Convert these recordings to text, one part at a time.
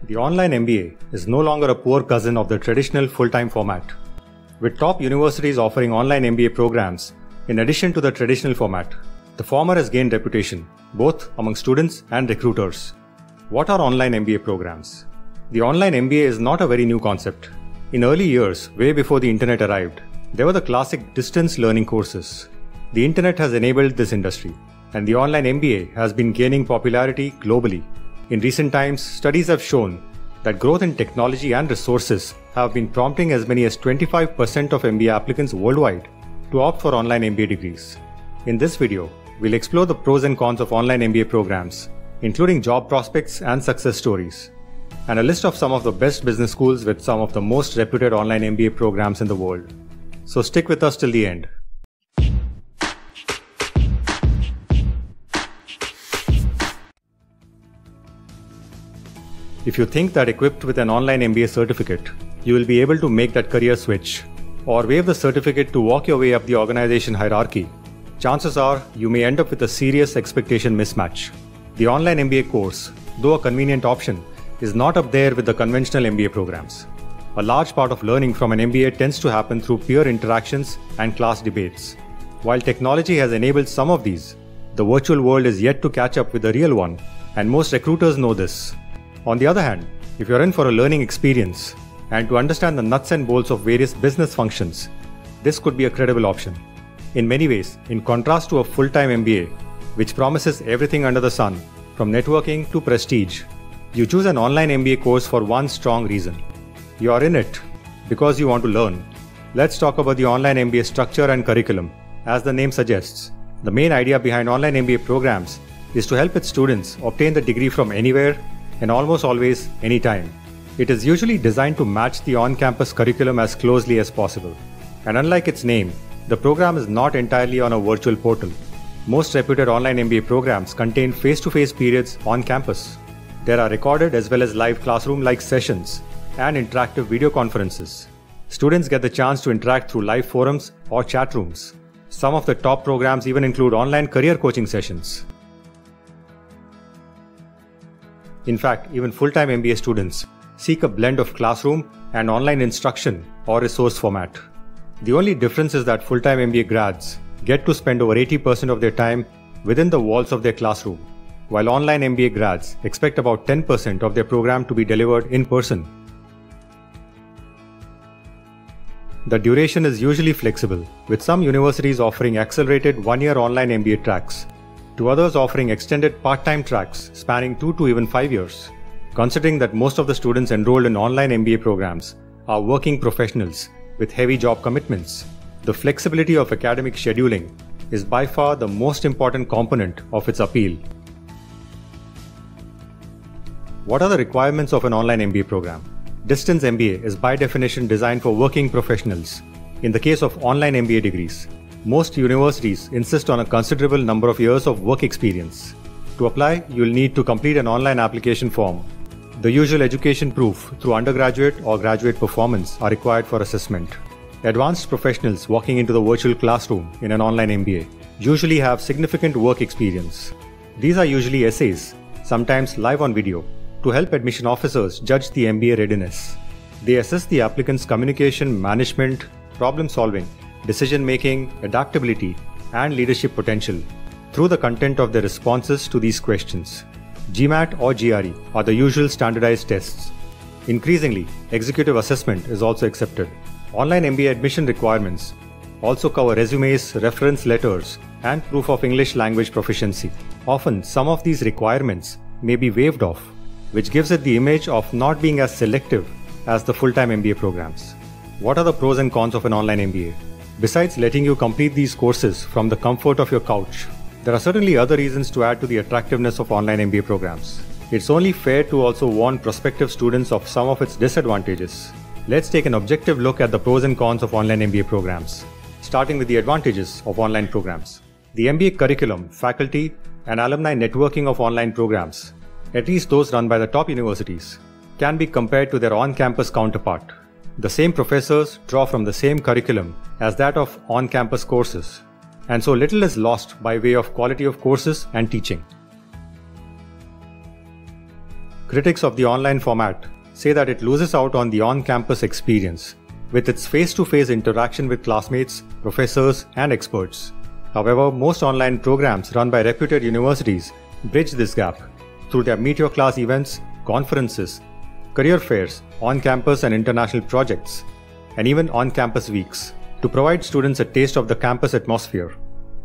The online MBA is no longer a poor cousin of the traditional full-time format. With top universities offering online MBA programs in addition to the traditional format, the former has gained reputation both among students and recruiters. What are online MBA programs? The online MBA is not a very new concept. In early years, way before the internet arrived, there were the classic distance learning courses. The internet has enabled this industry, and the online MBA has been gaining popularity globally. In recent times, studies have shown that growth in technology and resources have been prompting as many as 25% of MBA applicants worldwide to opt for online MBA degrees. In this video, we'll explore the pros and cons of online MBA programs, including job prospects and success stories, and a list of some of the best business schools with some of the most reputed online MBA programs in the world. So stick with us till the end. If you think that equipped with an online MBA certificate, you will be able to make that career switch or waive the certificate to walk your way up the organization hierarchy, chances are you may end up with a serious expectation mismatch. The online MBA course, though a convenient option, is not up there with the conventional MBA programs. A large part of learning from an MBA tends to happen through peer interactions and class debates. While technology has enabled some of these, the virtual world is yet to catch up with the real one, and most recruiters know this. On the other hand, if you're in for a learning experience and to understand the nuts and bolts of various business functions, this could be a credible option. In many ways, in contrast to a full-time MBA, which promises everything under the sun, from networking to prestige, you choose an online MBA course for one strong reason. You are in it because you want to learn. Let's talk about the online MBA structure and curriculum. As the name suggests, the main idea behind online MBA programs is to help its students obtain the degree from anywhere and almost always anytime. It is usually designed to match the on-campus curriculum as closely as possible. And unlike its name, the program is not entirely on a virtual portal. Most reputed online MBA programs contain face-to-face periods on campus. There are recorded as well as live classroom-like sessions and interactive video conferences. Students get the chance to interact through live forums or chat rooms. Some of the top programs even include online career coaching sessions. In fact, even full-time MBA students seek a blend of classroom and online instruction or resource format. The only difference is that full-time MBA grads get to spend over 80% of their time within the walls of their classroom, while online MBA grads expect about 10% of their program to be delivered in person. The duration is usually flexible, with some universities offering accelerated one-year online MBA tracks, to others offering extended part-time tracks spanning 2 to even 5 years. Considering that most of the students enrolled in online MBA programs are working professionals with heavy job commitments, the flexibility of academic scheduling is by far the most important component of its appeal. What are the requirements of an online MBA program? Distance MBA is by definition designed for working professionals. In the case of online MBA degrees, most universities insist on a considerable number of years of work experience. To apply, you'll need to complete an online application form. The usual education proof through undergraduate or graduate performance are required for assessment. Advanced professionals walking into the virtual classroom in an online MBA usually have significant work experience. These are usually essays, sometimes live on video, to help admission officers judge the MBA readiness. They assess the applicant's communication, management, problem solving, decision-making, adaptability, and leadership potential through the content of their responses to these questions. GMAT or GRE are the usual standardized tests. Increasingly, executive assessment is also accepted. Online MBA admission requirements also cover resumes, reference letters, and proof of English language proficiency. Often, some of these requirements may be waived off, which gives it the image of not being as selective as the full-time MBA programs. What are the pros and cons of an online MBA? Besides letting you complete these courses from the comfort of your couch, there are certainly other reasons to add to the attractiveness of online MBA programs. It's only fair to also warn prospective students of some of its disadvantages. Let's take an objective look at the pros and cons of online MBA programs, starting with the advantages of online programs. The MBA curriculum, faculty, and alumni networking of online programs, at least those run by the top universities, can be compared to their on-campus counterpart. The same professors draw from the same curriculum as that of on-campus courses, and so little is lost by way of quality of courses and teaching. Critics of the online format say that it loses out on the on-campus experience, with its face-to-face interaction with classmates, professors, and experts. However, most online programs run by reputed universities bridge this gap through their Meet Your Class events, conferences, career fairs, on-campus and international projects, and even on-campus weeks to provide students a taste of the campus atmosphere.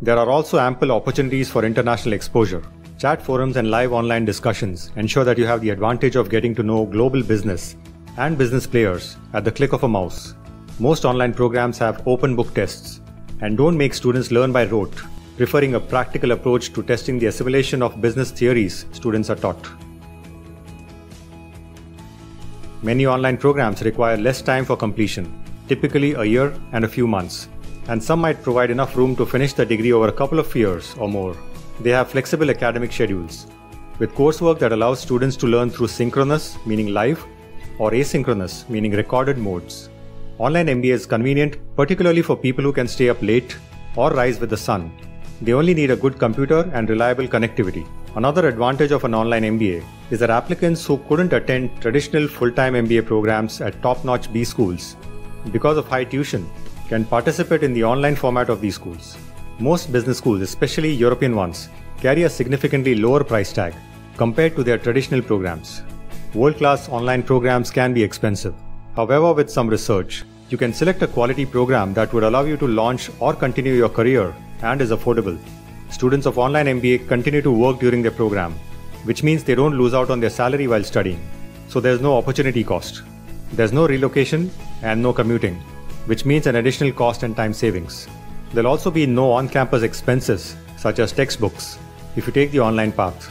There are also ample opportunities for international exposure. Chat forums and live online discussions ensure that you have the advantage of getting to know global business and business players at the click of a mouse. Most online programs have open book tests and don't make students learn by rote, preferring a practical approach to testing the assimilation of business theories students are taught. Many online programs require less time for completion, typically a year and a few months, and some might provide enough room to finish the degree over a couple of years or more. They have flexible academic schedules, with coursework that allows students to learn through synchronous, meaning live, or asynchronous, meaning recorded modes. Online MBA is convenient, particularly for people who can stay up late or rise with the sun. They only need a good computer and reliable connectivity. Another advantage of an online MBA is that applicants who couldn't attend traditional full-time MBA programs at top-notch B schools because of high tuition can participate in the online format of these schools. Most business schools, especially European ones, carry a significantly lower price tag compared to their traditional programs. World-class online programs can be expensive. However, with some research, you can select a quality program that would allow you to launch or continue your career and is affordable. Students of online MBA continue to work during their program, which means they don't lose out on their salary while studying. So there's no opportunity cost. There's no relocation and no commuting, which means an additional cost and time savings. There'll also be no on-campus expenses, such as textbooks, if you take the online path.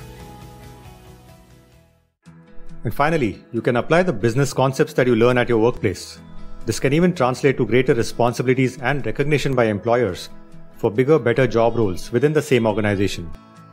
And finally, you can apply the business concepts that you learn at your workplace. This can even translate to greater responsibilities and recognition by employers for bigger, better job roles within the same organization.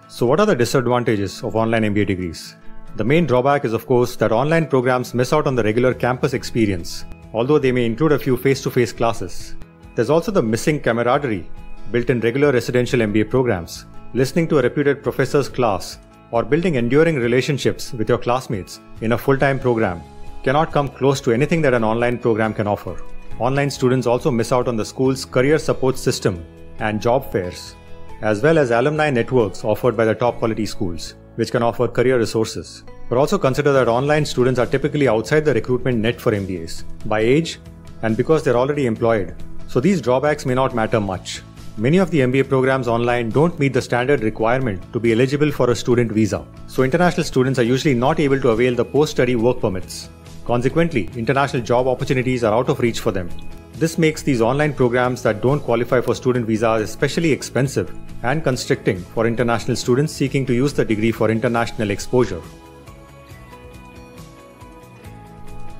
So what are the disadvantages of online MBA degrees? The main drawback is, of course, that online programs miss out on the regular campus experience, although they may include a few face-to-face classes. There's also the missing camaraderie built in regular residential MBA programs. Listening to a reputed professor's class or building enduring relationships with your classmates in a full-time program cannot come close to anything that an online program can offer. Online students also miss out on the school's career support system and job fairs, as well as alumni networks offered by the top quality schools, which can offer career resources. But also consider that online students are typically outside the recruitment net for MBAs, by age and because they're already employed. So these drawbacks may not matter much. Many of the MBA programs online don't meet the standard requirement to be eligible for a student visa. So international students are usually not able to avail the post-study work permits. Consequently, international job opportunities are out of reach for them. This makes these online programs that don't qualify for student visas especially expensive and constricting for international students seeking to use the degree for international exposure.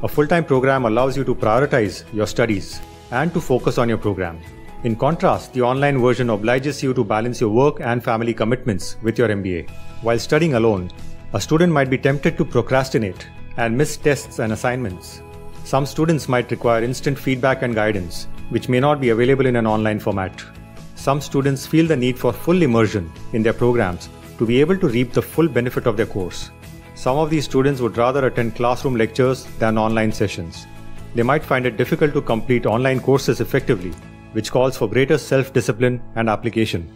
A full-time program allows you to prioritize your studies and to focus on your program. In contrast, the online version obliges you to balance your work and family commitments with your MBA. While studying alone, a student might be tempted to procrastinate and miss tests and assignments. Some students might require instant feedback and guidance, which may not be available in an online format. Some students feel the need for full immersion in their programs to be able to reap the full benefit of their course. Some of these students would rather attend classroom lectures than online sessions. They might find it difficult to complete online courses effectively, which calls for greater self-discipline and application.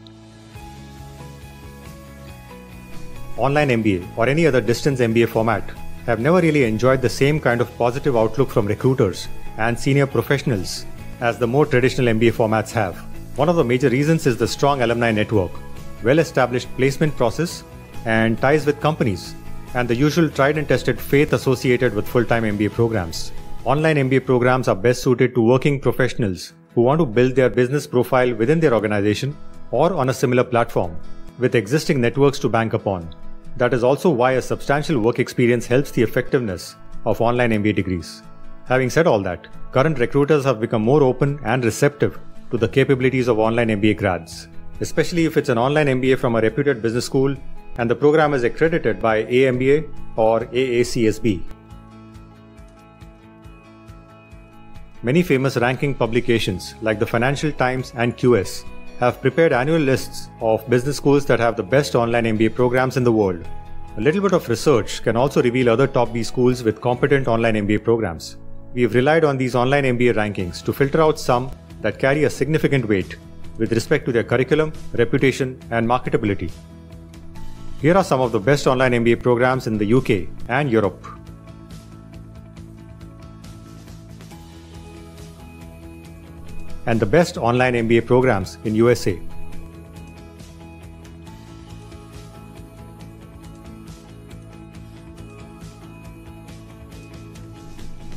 Online MBA or any other distance MBA format have never really enjoyed the same kind of positive outlook from recruiters and senior professionals as the more traditional MBA formats have. One of the major reasons is the strong alumni network, well-established placement process, and ties with companies, and the usual tried and tested faith associated with full-time MBA programs. Online MBA programs are best suited to working professionals who want to build their business profile within their organization or on a similar platform, with existing networks to bank upon. That is also why a substantial work experience helps the effectiveness of online MBA degrees. Having said all that, current recruiters have become more open and receptive to the capabilities of online MBA grads, especially if it's an online MBA from a reputed business school and the program is accredited by eMBA or AACSB. Many famous ranking publications like the Financial Times and QS have prepared annual lists of business schools that have the best online MBA programs in the world. A little bit of research can also reveal other top B schools with competent online MBA programs. We have relied on these online MBA rankings to filter out some that carry a significant weight with respect to their curriculum, reputation, and marketability. Here are some of the best online MBA programs in the UK and Europe. And the best online MBA programs in USA.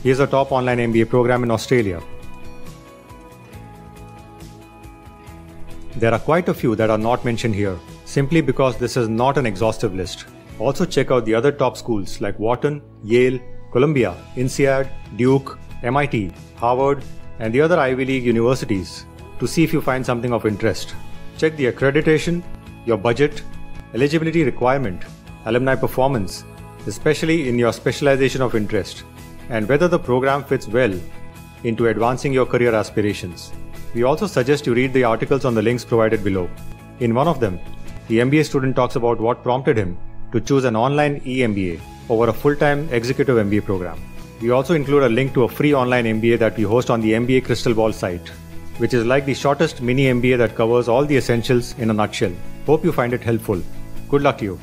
Here's a top online MBA program in Australia. There are quite a few that are not mentioned here, simply because this is not an exhaustive list. Also check out the other top schools like Wharton, Yale, Columbia, INSEAD, Duke, MIT, Harvard, and the other Ivy League universities to see if you find something of interest. Check the accreditation, your budget, eligibility requirement, alumni performance, especially in your specialization of interest, and whether the program fits well into advancing your career aspirations. We also suggest you read the articles on the links provided below. In one of them, the MBA student talks about what prompted him to choose an online eMBA over a full-time executive MBA program. We also include a link to a free online MBA that we host on the MBA Crystal Ball site, which is like the shortest mini MBA that covers all the essentials in a nutshell. Hope you find it helpful. Good luck to you.